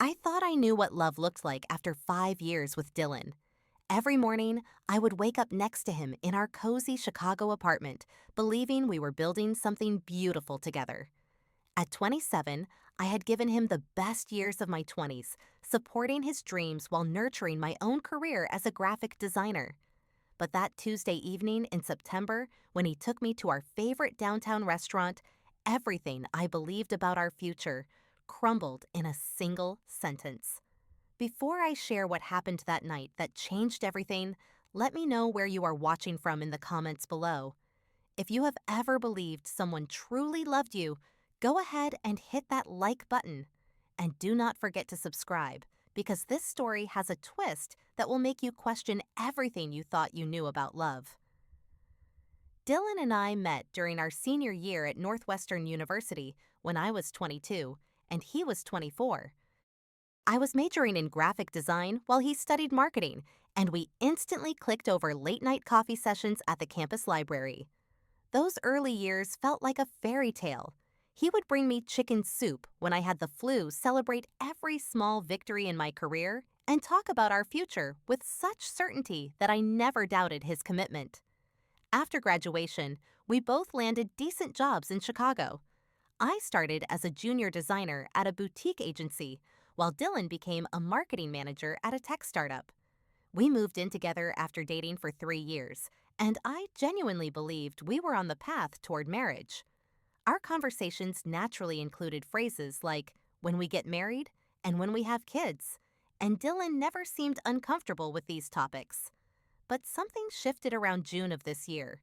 I thought I knew what love looked like after 5 years with Dylan. Every morning, I would wake up next to him in our cozy Chicago apartment, believing we were building something beautiful together. At 27, I had given him the best years of my 20s, supporting his dreams while nurturing my own career as a graphic designer. But that Tuesday evening in September, when he took me to our favorite downtown restaurant, everything I believed about our future crumbled in a single sentence. Before I share what happened that night that changed everything, let me know where you are watching from in the comments below. If you have ever believed someone truly loved you, go ahead and hit that like button. And do not forget to subscribe, because this story has a twist that will make you question everything you thought you knew about love. Dylan and I met during our senior year at Northwestern University when I was 22 and he was 24. I was majoring in graphic design while he studied marketing, and we instantly clicked over late-night coffee sessions at the campus library. Those early years felt like a fairy tale. He would bring me chicken soup when I had the flu, celebrate every small victory in my career, and talk about our future with such certainty that I never doubted his commitment. After graduation, we both landed decent jobs in Chicago. I started as a junior designer at a boutique agency, while Dylan became a marketing manager at a tech startup. We moved in together after dating for 3 years, and I genuinely believed we were on the path toward marriage. Our conversations naturally included phrases like, when we get married, and when we have kids, and Dylan never seemed uncomfortable with these topics. But something shifted around June of this year.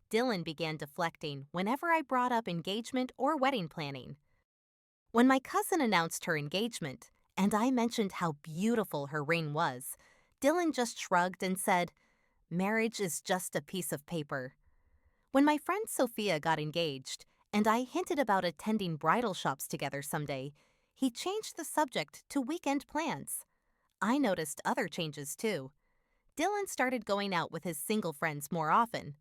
Dylan began deflecting whenever I brought up engagement or wedding planning. When my cousin announced her engagement, and I mentioned how beautiful her ring was, Dylan just shrugged and said, "Marriage is just a piece of paper." When my friend Sophia got engaged, and I hinted about attending bridal shops together someday, he changed the subject to weekend plans. I noticed other changes too. Dylan started going out with his single friends more often,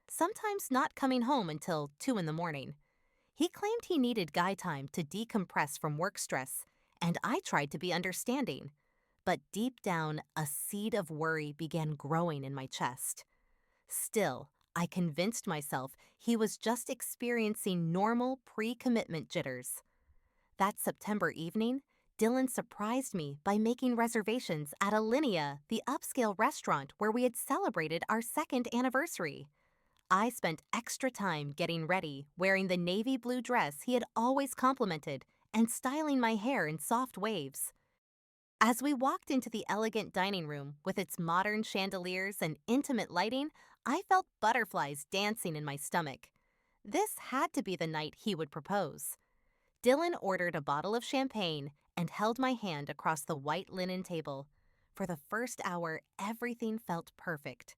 sometimes not coming home until 2 in the morning. He claimed he needed guy time to decompress from work stress, and I tried to be understanding. But deep down, a seed of worry began growing in my chest. Still, I convinced myself he was just experiencing normal pre-commitment jitters. That September evening, Dylan surprised me by making reservations at Alinea, the upscale restaurant where we had celebrated our second anniversary. I spent extra time getting ready, wearing the navy blue dress he had always complimented, and styling my hair in soft waves. As we walked into the elegant dining room with its modern chandeliers and intimate lighting, I felt butterflies dancing in my stomach. This had to be the night he would propose. Dylan ordered a bottle of champagne and held my hand across the white linen table. For the first hour, everything felt perfect.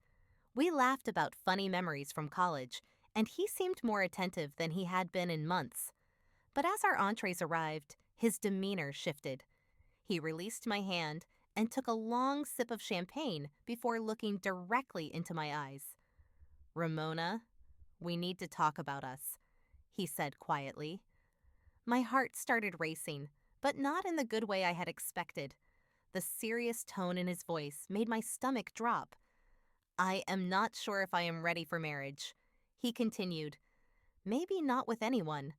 We laughed about funny memories from college, and he seemed more attentive than he had been in months. But as our entrees arrived, his demeanor shifted. He released my hand and took a long sip of champagne before looking directly into my eyes. "Ramona, we need to talk about us," he said quietly. My heart started racing, but not in the good way I had expected. The serious tone in his voice made my stomach drop. "I am not sure if I am ready for marriage," he continued. "Maybe not with anyone."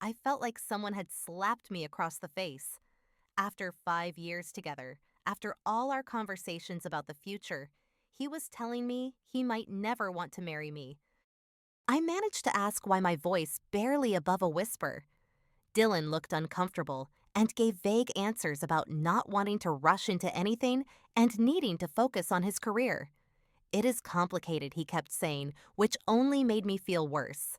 I felt like someone had slapped me across the face. After 5 years together, after all our conversations about the future, he was telling me he might never want to marry me. I managed to ask why my voice barely above a whisper. Dylan looked uncomfortable and gave vague answers about not wanting to rush into anything and needing to focus on his career. "It is complicated," he kept saying, which only made me feel worse.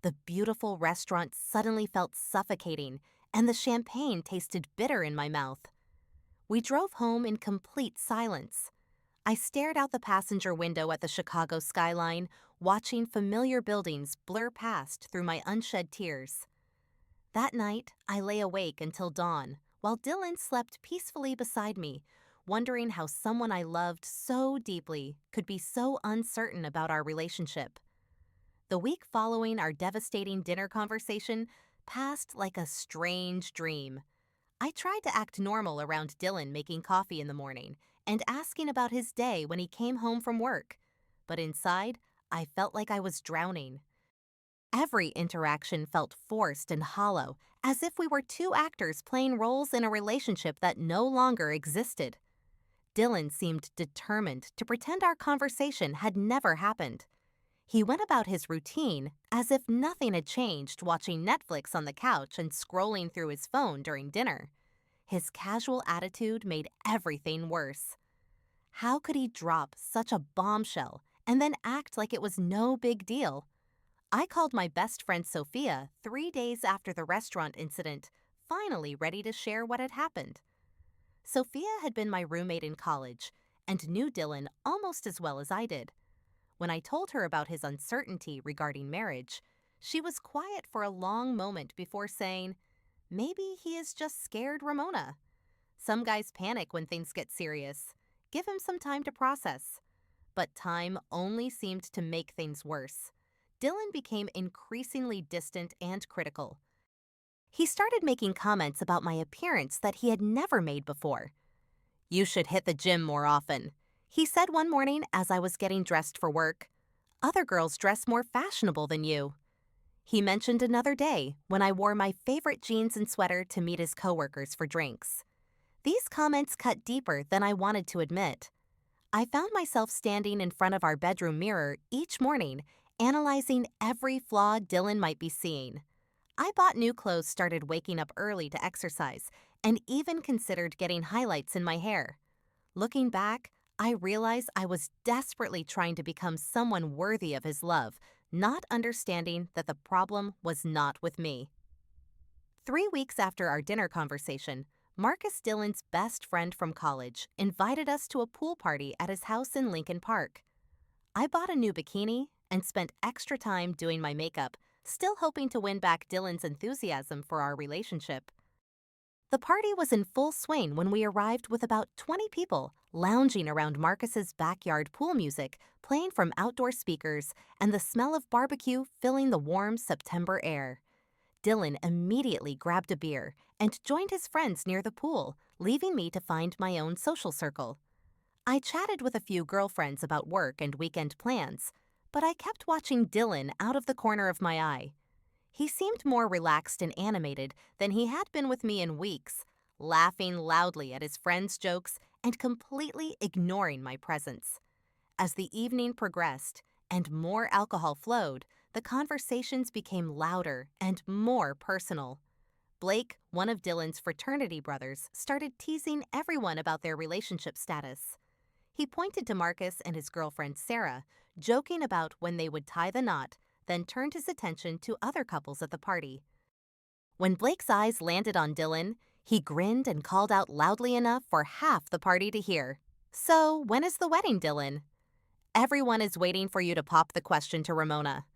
The beautiful restaurant suddenly felt suffocating, and the champagne tasted bitter in my mouth. We drove home in complete silence. I stared out the passenger window at the Chicago skyline, watching familiar buildings blur past through my unshed tears. That night, I lay awake until dawn, while Dylan slept peacefully beside me, wondering how someone I loved so deeply could be so uncertain about our relationship. The week following our devastating dinner conversation passed like a strange dream. I tried to act normal around Dylan making coffee in the morning and asking about his day when he came home from work. But inside, I felt like I was drowning. Every interaction felt forced and hollow, as if we were two actors playing roles in a relationship that no longer existed. Dylan seemed determined to pretend our conversation had never happened. He went about his routine as if nothing had changed, watching Netflix on the couch and scrolling through his phone during dinner. His casual attitude made everything worse. How could he drop such a bombshell and then act like it was no big deal? I called my best friend Sophia 3 days after the restaurant incident, finally ready to share what had happened. Sophia had been my roommate in college and knew Dylan almost as well as I did. When I told her about his uncertainty regarding marriage, she was quiet for a long moment before saying, "Maybe he is just scared, Ramona. Some guys panic when things get serious. Give him some time to process." But time only seemed to make things worse. Dylan became increasingly distant and critical. He started making comments about my appearance that he had never made before. "You should hit the gym more often," he said one morning as I was getting dressed for work. "Other girls dress more fashionable than you." He mentioned another day when I wore my favorite jeans and sweater to meet his coworkers for drinks. These comments cut deeper than I wanted to admit. I found myself standing in front of our bedroom mirror each morning, analyzing every flaw Dylan might be seeing. I bought new clothes, started waking up early to exercise, and even considered getting highlights in my hair. Looking back, I realized I was desperately trying to become someone worthy of his love, not understanding that the problem was not with me. 3 weeks after our dinner conversation, Marcus Dillon's best friend from college invited us to a pool party at his house in Lincoln Park. I bought a new bikini and spent extra time doing my makeup, still hoping to win back Dylan's enthusiasm for our relationship. The party was in full swing when we arrived with about 20 people lounging around Marcus's backyard pool, music playing from outdoor speakers and the smell of barbecue filling the warm September air. Dylan immediately grabbed a beer and joined his friends near the pool, leaving me to find my own social circle. I chatted with a few girlfriends about work and weekend plans, but I kept watching Dylan out of the corner of my eye. He seemed more relaxed and animated than he had been with me in weeks, laughing loudly at his friends' jokes and completely ignoring my presence. As the evening progressed and more alcohol flowed, the conversations became louder and more personal. Blake, one of Dylan's fraternity brothers, started teasing everyone about their relationship status. He pointed to Marcus and his girlfriend Sarah, joking about when they would tie the knot, then turned his attention to other couples at the party. When Blake's eyes landed on Dylan, he grinned and called out loudly enough for half the party to hear, "So, when is the wedding, Dylan?" "Everyone is waiting for you to pop the question to Ramona."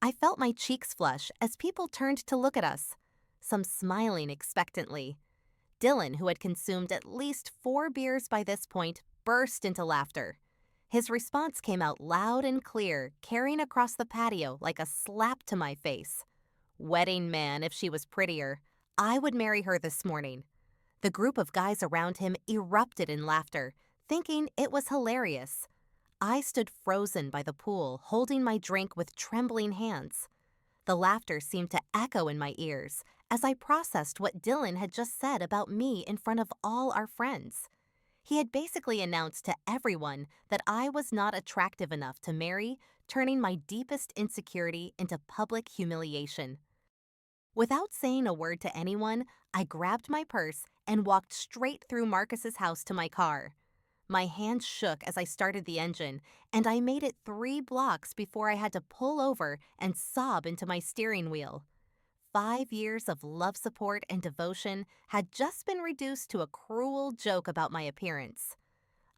I felt my cheeks flush as people turned to look at us, some smiling expectantly. Dylan, who had consumed at least 4 beers by this point, burst into laughter. His response came out loud and clear, carrying across the patio like a slap to my face. "Wedding man, if she was prettier. I would marry her this morning." The group of guys around him erupted in laughter, thinking it was hilarious. I stood frozen by the pool, holding my drink with trembling hands. The laughter seemed to echo in my ears as I processed what Dylan had just said about me in front of all our friends. He had basically announced to everyone that I was not attractive enough to marry, turning my deepest insecurity into public humiliation. Without saying a word to anyone, I grabbed my purse and walked straight through Marcus's house to my car. My hands shook as I started the engine, and I made it 3 blocks before I had to pull over and sob into my steering wheel. 5 years of love support and devotion had just been reduced to a cruel joke about my appearance.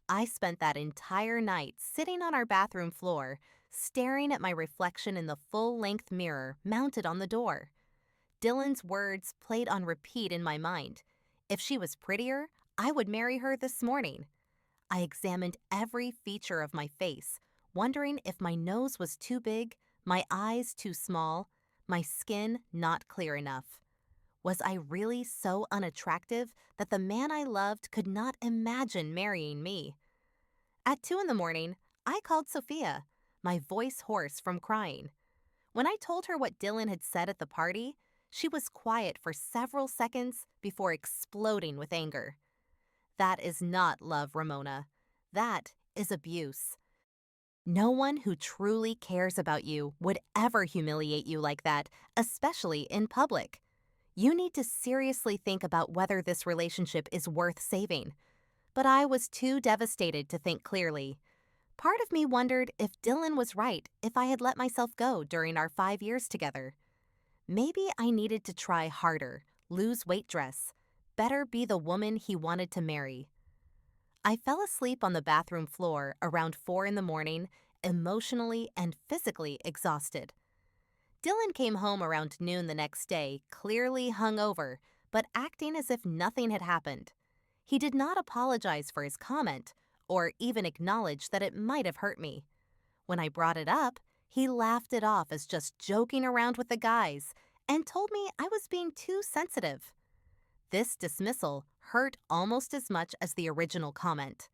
I spent that entire night sitting on our bathroom floor, staring at my reflection in the full-length mirror mounted on the door. Dylan's words played on repeat in my mind. If she was prettier, I would marry her this morning. I examined every feature of my face, wondering if my nose was too big, my eyes too small, my skin not clear enough. Was I really so unattractive that the man I loved could not imagine marrying me? At 2 in the morning, I called Sophia, my voice hoarse from crying. When I told her what Dylan had said at the party, she was quiet for several seconds before exploding with anger. That is not love, Ramona. That is abuse. No one who truly cares about you would ever humiliate you like that, especially in public. You need to seriously think about whether this relationship is worth saving. But I was too devastated to think clearly. Part of me wondered if Dylan was right if I had let myself go during our 5 years together. Maybe I needed to try harder, lose weight dress, better be the woman he wanted to marry. I fell asleep on the bathroom floor around 4 in the morning, emotionally and physically exhausted. Dylan came home around noon the next day, clearly hungover, but acting as if nothing had happened. He did not apologize for his comment, or even acknowledge that it might have hurt me. When I brought it up, he laughed it off as just joking around with the guys and told me I was being too sensitive. This dismissal hurt almost as much as the original comment.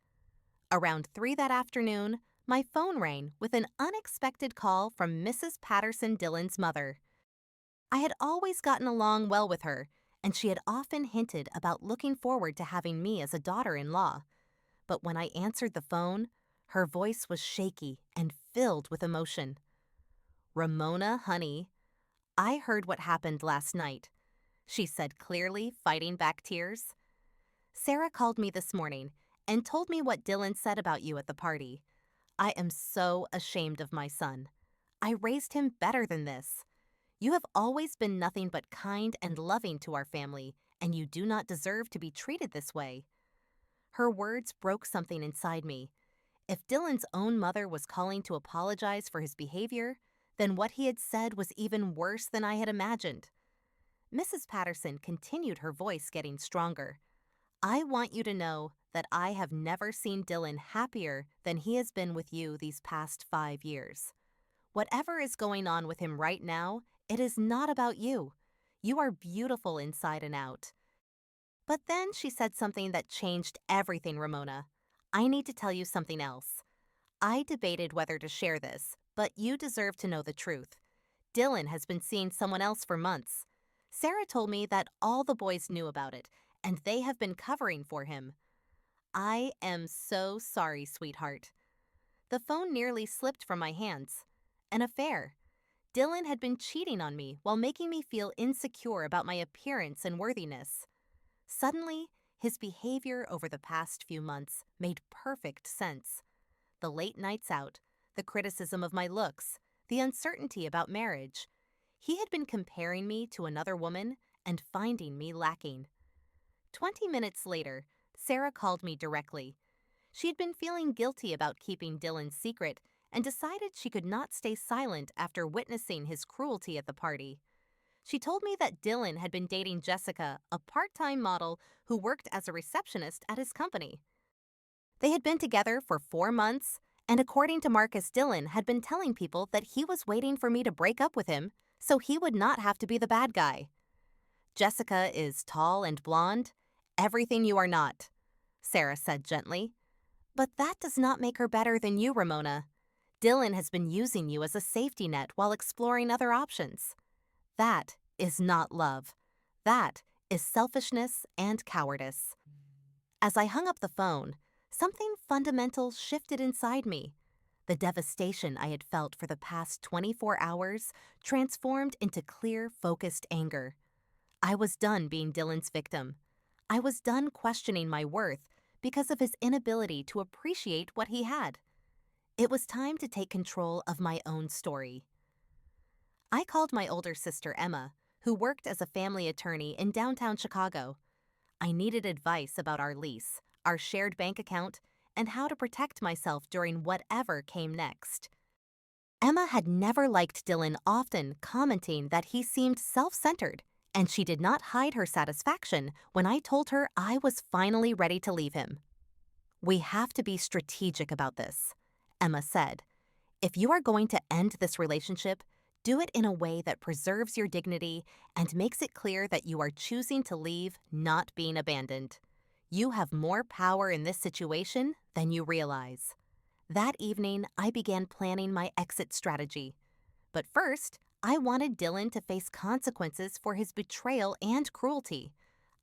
Around 3 that afternoon, my phone rang with an unexpected call from Mrs. Patterson Dillon's mother. I had always gotten along well with her, and she had often hinted about looking forward to having me as a daughter-in-law. But when I answered the phone, her voice was shaky and filled with emotion. "Ramona, honey, I heard what happened last night," she said clearly, fighting back tears. "Sarah called me this morning and told me what Dylan said about you at the party. I am so ashamed of my son. I raised him better than this. You have always been nothing but kind and loving to our family, and you do not deserve to be treated this way." Her words broke something inside me. If Dylan's own mother was calling to apologize for his behavior, then what he had said was even worse than I had imagined. Mrs. Patterson continued, her voice getting stronger. "I want you to know that I have never seen Dylan happier than he has been with you these past 5 years. Whatever is going on with him right now, it is not about you. You are beautiful inside and out." But then she said something that changed everything, Ramona. "I need to tell you something else. I debated whether to share this, but you deserve to know the truth. Dylan has been seeing someone else for months. Sarah told me that all the boys knew about it, and they have been covering for him. I am so sorry, sweetheart." The phone nearly slipped from my hands. An affair. Dylan had been cheating on me while making me feel insecure about my appearance and worthiness. Suddenly, his behavior over the past few months made perfect sense. The late nights out, the criticism of my looks, the uncertainty about marriage. He had been comparing me to another woman and finding me lacking. 20 minutes later, Sarah called me directly. She had been feeling guilty about keeping Dylan's secret and decided she could not stay silent after witnessing his cruelty at the party. She told me that Dylan had been dating Jessica, a part-time model who worked as a receptionist at his company. They had been together for 4 months, and according to Marcus, Dylan had been telling people that he was waiting for me to break up with him so he would not have to be the bad guy. "Jessica is tall and blonde, everything you are not," Sarah said gently. "But that does not make her better than you, Ramona. Dylan has been using you as a safety net while exploring other options. That is not love. That is selfishness and cowardice." As I hung up the phone, something fundamental shifted inside me. The devastation I had felt for the past 24 hours transformed into clear, focused anger. I was done being Dylan's victim. I was done questioning my worth because of his inability to appreciate what he had. It was time to take control of my own story. I called my older sister, Emma, who worked as a family attorney in downtown Chicago. I needed advice about our lease, our shared bank account, and how to protect myself during whatever came next. Emma had never liked Dylan, often commenting that he seemed self-centered, and she did not hide her satisfaction when I told her I was finally ready to leave him. "We have to be strategic about this," Emma said. "If you are going to end this relationship, Do it in a way that preserves your dignity and makes it clear that you are choosing to leave, not being abandoned. You have more power in this situation than you realize. That evening, I began planning my exit strategy. But first, I wanted Dylan to face consequences for his betrayal and cruelty.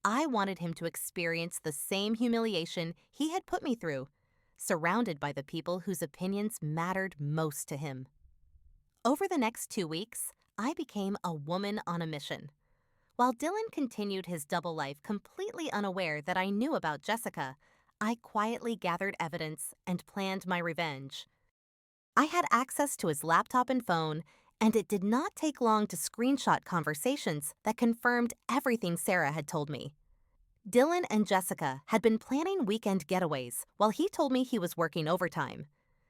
I wanted him to experience the same humiliation he had put me through, surrounded by the people whose opinions mattered most to him. Over the next 2 weeks, I became a woman on a mission. While Dylan continued his double life completely unaware that I knew about Jessica, I quietly gathered evidence and planned my revenge. I had access to his laptop and phone, and it did not take long to screenshot conversations that confirmed everything Sarah had told me. Dylan and Jessica had been planning weekend getaways while he told me he was working overtime.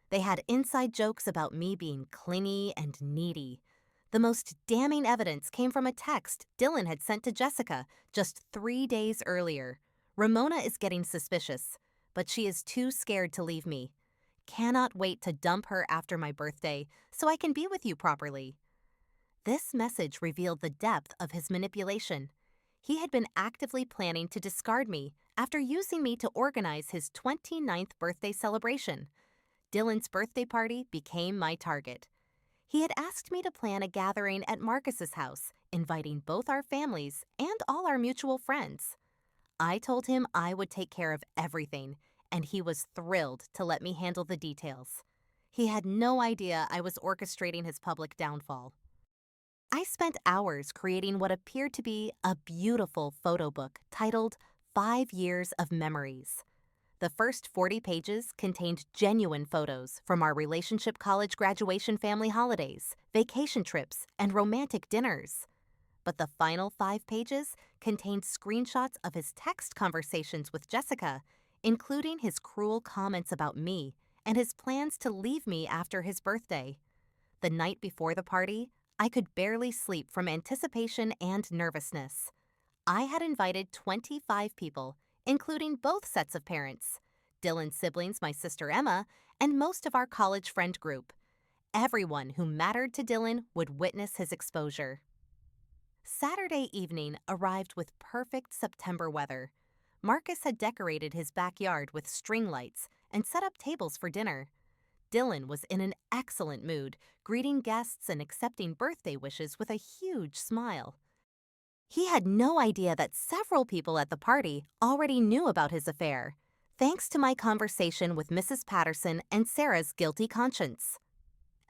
They had inside jokes about me being clingy and needy. The most damning evidence came from a text Dylan had sent to Jessica just 3 days earlier. Ramona is getting suspicious, but she is too scared to leave me. Cannot wait to dump her after my birthday so I can be with you properly. This message revealed the depth of his manipulation. He had been actively planning to discard me after using me to organize his 29th birthday celebration. Dylan's birthday party became my target. He had asked me to plan a gathering at Marcus's house, inviting both our families and all our mutual friends. I told him I would take care of everything, and he was thrilled to let me handle the details. He had no idea I was orchestrating his public downfall. I spent hours creating what appeared to be a beautiful photo book titled 5 Years of Memories. The first 40 pages contained genuine photos from our relationship college graduation family holidays, vacation trips, and romantic dinners. But the final 5 pages contained screenshots of his text conversations with Jessica, including his cruel comments about me and his plans to leave me after his birthday. The night before the party, I could barely sleep from anticipation and nervousness. I had invited 25 people, including both sets of parents, Dylan's siblings, my sister Emma, and most of our college friend group. Everyone who mattered to Dylan would witness his exposure. Saturday evening arrived with perfect September weather. Marcus had decorated his backyard with string lights and set up tables for dinner. Dylan was in an excellent mood, greeting guests and accepting birthday wishes with a huge smile. He had no idea that several people at the party already knew about his affair, thanks to my conversation with Mrs. Patterson and Sarah's guilty conscience.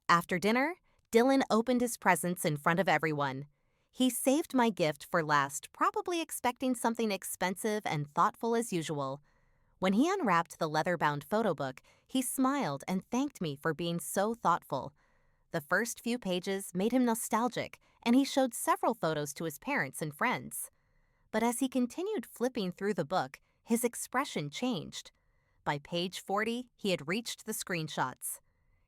After dinner, Dylan opened his presents in front of everyone. He saved my gift for last, probably expecting something expensive and thoughtful as usual. When he unwrapped the leather-bound photo book, he smiled and thanked me for being so thoughtful. The first few pages made him nostalgic, and he showed several photos to his parents and friends. But as he continued flipping through the book, his expression changed. By page 40, he had reached the screenshots.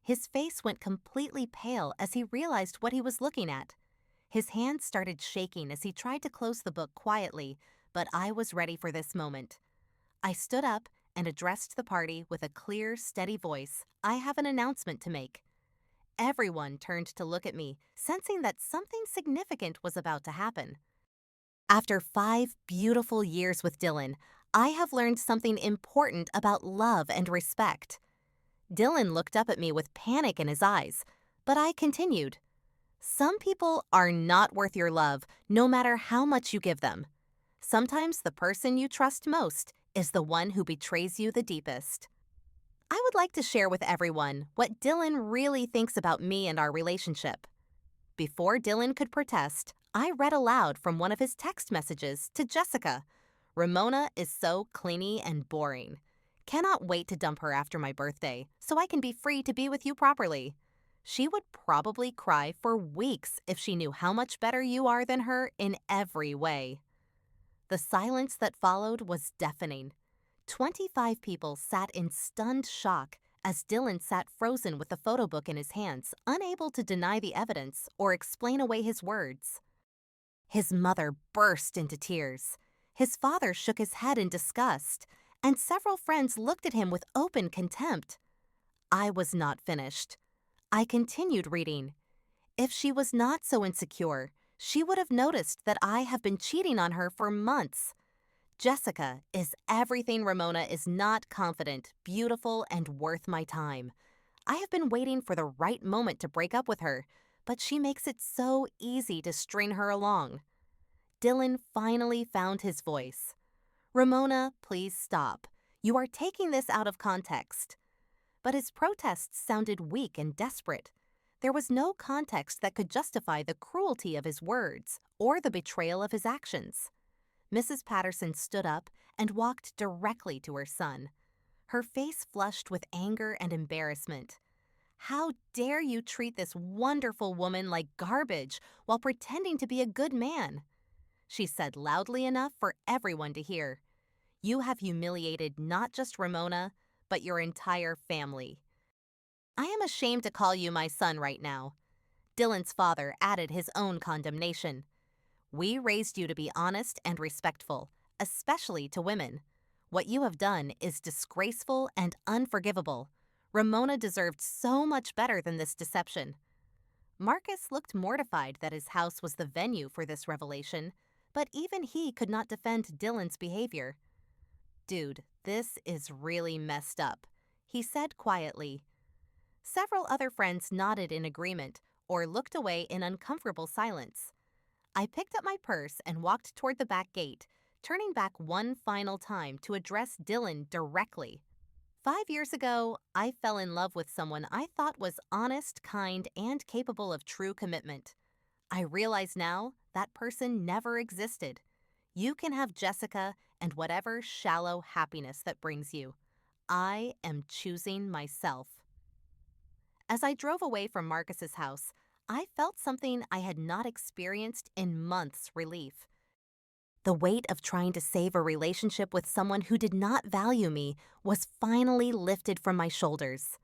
His face went completely pale as he realized what he was looking at. His hands started shaking as he tried to close the book quietly, but I was ready for this moment. I stood up and addressed the party with a clear, steady voice. I have an announcement to make. Everyone turned to look at me, sensing that something significant was about to happen. After 5 beautiful years with Dylan, I have learned something important about love and respect. Dylan looked up at me with panic in his eyes, but I continued. Some people are not worth your love, no matter how much you give them. Sometimes the person you trust most is the one who betrays you the deepest. I would like to share with everyone what Dylan really thinks about me and our relationship. Before Dylan could protest, I read aloud from one of his text messages to Jessica. Ramona is so clingy and boring. Cannot wait to dump her after my birthday, so I can be free to be with you properly. She would probably cry for weeks if she knew how much better you are than her in every way. The silence that followed was deafening. 25 people sat in stunned shock as Dylan sat frozen with the photo book in his hands, unable to deny the evidence or explain away his words. His mother burst into tears. His father shook his head in disgust, and several friends looked at him with open contempt. I was not finished. I continued reading. If she was not so insecure, she would have noticed that I have been cheating on her for months. Jessica is everything Ramona is not confident, beautiful, and worth my time. I have been waiting for the right moment to break up with her, but she makes it so easy to string her along. Dylan finally found his voice. Ramona, please stop. You are taking this out of context. But his protests sounded weak and desperate. There was no context that could justify the cruelty of his words or the betrayal of his actions. Mrs. Patterson stood up and walked directly to her son. Her face flushed with anger and embarrassment. How dare you treat this wonderful woman like garbage while pretending to be a good man? She said loudly enough for everyone to hear. You have humiliated not just Ramona, but your entire family. I am ashamed to call you my son right now. Dylan's father added his own condemnation. We raised you to be honest and respectful, especially to women. What you have done is disgraceful and unforgivable. Ramona deserved so much better than this deception. Marcus looked mortified that his house was the venue for this revelation, but even he could not defend Dylan's behavior. Dude, this is really messed up, he said quietly. Several other friends nodded in agreement or looked away in uncomfortable silence. I picked up my purse and walked toward the back gate, turning back one final time to address Dylan directly. 5 years ago, I fell in love with someone I thought was honest, kind, and capable of true commitment. I realize now that person never existed. You can have Jessica and whatever shallow happiness that brings you. I am choosing myself. As I drove away from Marcus's house, I felt something I had not experienced in months relief. The weight of trying to save a relationship with someone who did not value me was finally lifted from my shoulders.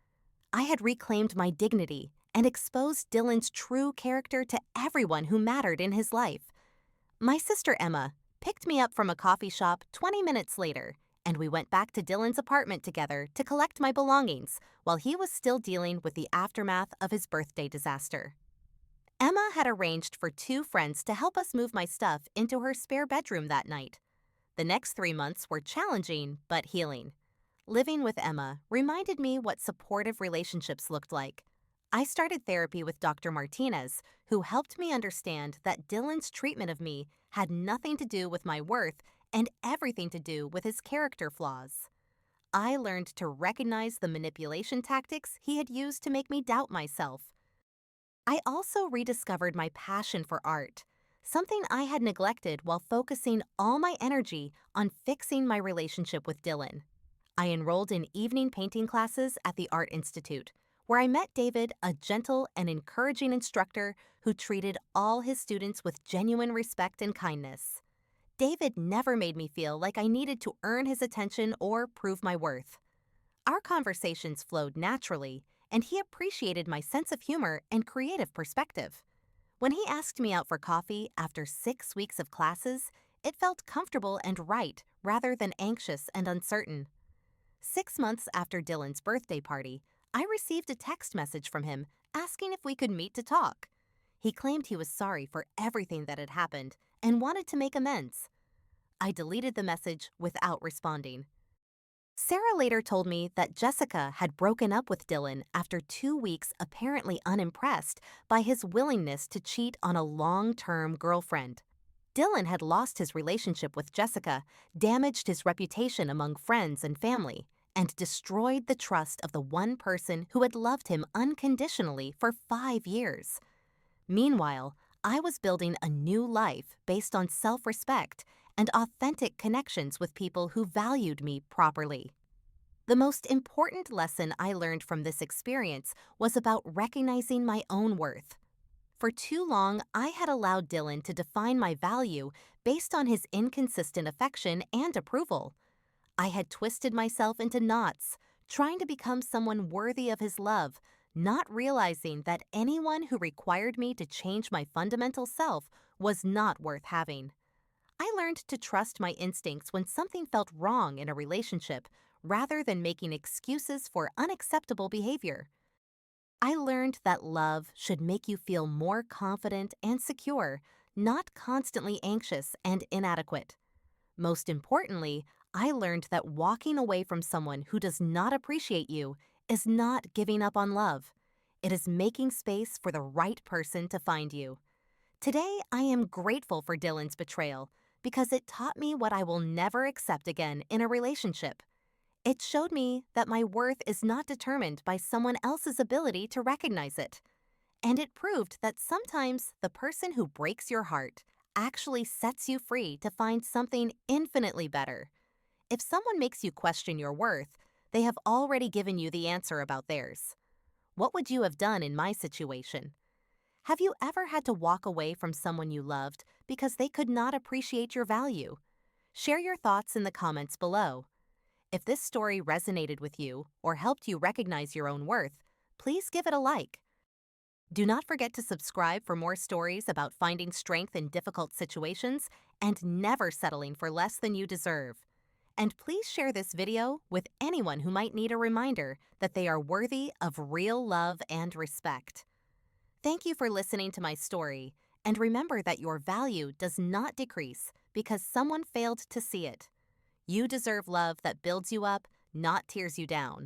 I had reclaimed my dignity and exposed Dylan's true character to everyone who mattered in his life. My sister Emma picked me up from a coffee shop 20 minutes later, and we went back to Dylan's apartment together to collect my belongings while he was still dealing with the aftermath of his birthday disaster. Emma had arranged for 2 friends to help us move my stuff into her spare bedroom that night. The next 3 months were challenging but healing. Living with Emma reminded me what supportive relationships looked like. I started therapy with Dr. Martinez, who helped me understand that Dylan's treatment of me had nothing to do with my worth and everything to do with his character flaws. I learned to recognize the manipulation tactics he had used to make me doubt myself. I also rediscovered my passion for art, something I had neglected while focusing all my energy on fixing my relationship with Dylan. I enrolled in evening painting classes at the Art Institute, where I met David, a gentle and encouraging instructor who treated all his students with genuine respect and kindness. David never made me feel like I needed to earn his attention or prove my worth. Our conversations flowed naturally, and he appreciated my sense of humor and creative perspective. When he asked me out for coffee after 6 weeks of classes, it felt comfortable and right rather than anxious and uncertain. 6 months after Dylan's birthday party, I received a text message from him asking if we could meet to talk. He claimed he was sorry for everything that had happened and wanted to make amends. I deleted the message without responding. Sarah later told me that Jessica had broken up with Dylan after 2 weeks, apparently unimpressed by his willingness to cheat on a long-term girlfriend. Dylan had lost his relationship with Jessica, damaged his reputation among friends and family, and destroyed the trust of the one person who had loved him unconditionally for 5 years. Meanwhile, I was building a new life based on self-respect and authentic connections with people who valued me properly. The most important lesson I learned from this experience was about recognizing my own worth. For too long, I had allowed Dylan to define my value based on his inconsistent affection and approval. I had twisted myself into knots, trying to become someone worthy of his love, not realizing that anyone who required me to change my fundamental self was not worth having. I learned to trust my instincts when something felt wrong in a relationship, rather than making excuses for unacceptable behavior. I learned that love should make you feel more confident and secure, not constantly anxious and inadequate. Most importantly, I learned that walking away from someone who does not appreciate you is not giving up on love. It is making space for the right person to find you. Today, I am grateful for Dylan's betrayal because it taught me what I will never accept again in a relationship. It showed me that my worth is not determined by someone else's ability to recognize it. And it proved that sometimes the person who breaks your heart actually sets you free to find something infinitely better. If someone makes you question your worth, they have already given you the answer about theirs. What would you have done in my situation? Have you ever had to walk away from someone you loved because they could not appreciate your value? Share your thoughts in the comments below. If this story resonated with you or helped you recognize your own worth, please give it a like. Do not forget to subscribe for more stories about finding strength in difficult situations and never settling for less than you deserve. And please share this video with anyone who might need a reminder that they are worthy of real love and respect. Thank you for listening to my story, and remember that your value does not decrease because someone failed to see it. You deserve love that builds you up, not tears you down.